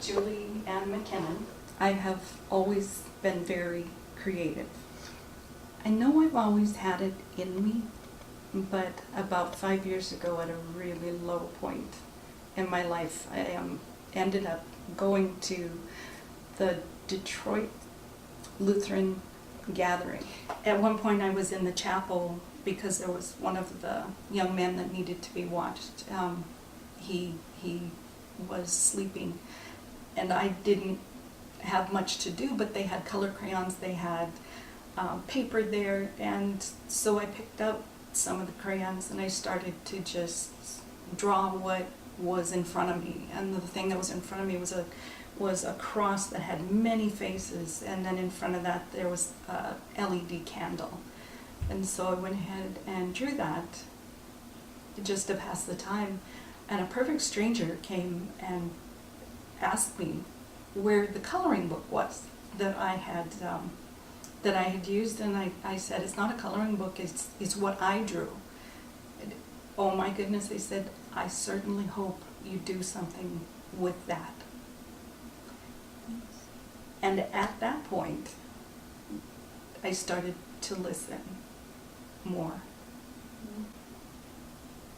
Julie and MacKinnon. I have always been very creative. I know I've always had it in me, but about 5 years ago, at a really low point in my life, I ended up going to the Detroit Lutheran gathering. At one point I was in the chapel because there was one of the young men that needed to be watched. He was sleeping, and I didn't have much to do, but they had color crayons, they had paper there, and so I picked out some of the crayons and I started to just draw what was in front of me. And the thing that was in front of me was a cross that had many faces, and then in front of that there was a LED candle. And so I went ahead and drew that just to pass the time, and a perfect stranger came and asked me where the coloring book was that I had used, and I said, it's not a coloring book, it's what I drew. And, oh my goodness, they said, I certainly hope you do something with that. And at that point, I started to listen more.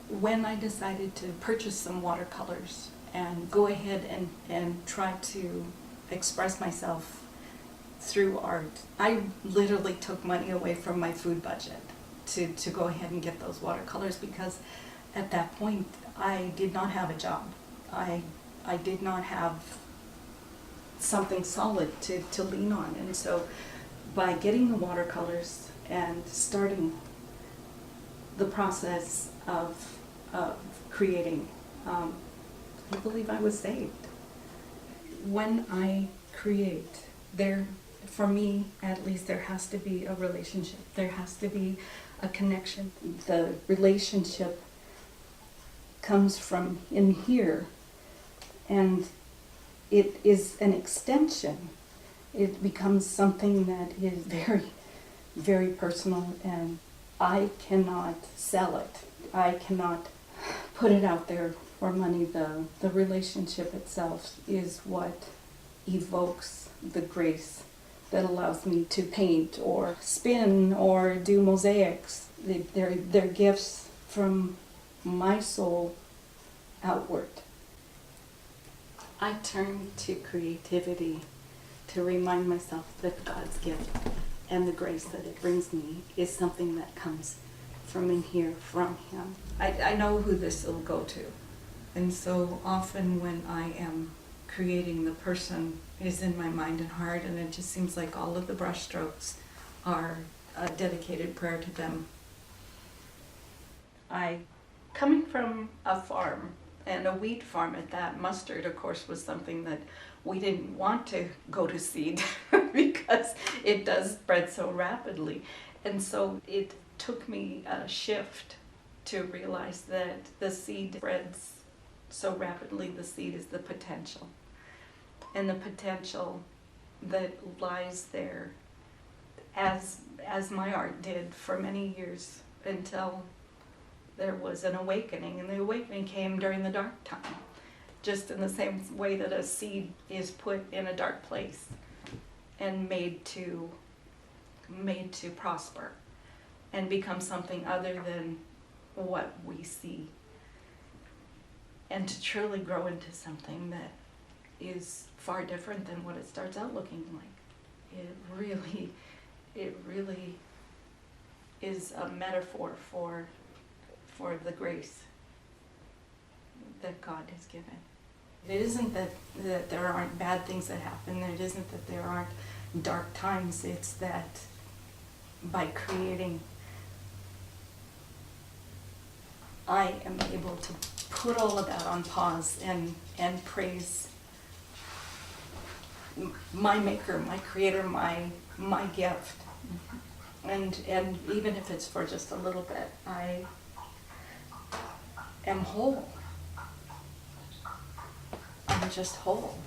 When I decided to purchase some watercolors and go ahead and try to express myself through art, I literally took money away from my food budget to go ahead and get those watercolors, because at that point I did not have a job. I did not have something solid to lean on, and so by getting the watercolors and starting the process of creating, I believe I was saved. When I create, for me at least, there has to be a relationship. There has to be a connection. The relationship comes from in here, and it is an extension. It becomes something that is very, very personal, and I cannot sell it. I cannot put it out there for money. The relationship itself is what evokes the grace that allows me to paint or spin or do mosaics. They're gifts from my soul outward. I turn to creativity to remind myself that God's gift and the grace that it brings me is something that comes from in here, from Him. I know who this will go to. And so often when I am creating, the person is in my mind and heart, and it just seems like all of the brush strokes are a dedicated prayer to them. Coming from a farm, and a wheat farm at that, mustard, of course, was something that we didn't want to go to seed because it does spread so rapidly. And so it took me a shift to realize that the seed spreads so rapidly. The seed is the potential. And the potential that lies there, as my art did for many years, until there was an awakening. And the awakening came during the dark time, just in the same way that a seed is put in a dark place and made to prosper and become something other than what we see, and to truly grow into something that is far different than what it starts out looking like. It really is a metaphor for the grace that God has given. It isn't that there aren't bad things that happen. It isn't that there aren't dark times. It's that by creating, I am able to put all of that on pause and praise my maker, my creator, my gift. And even if it's for just a little bit, I am whole. I'm just whole.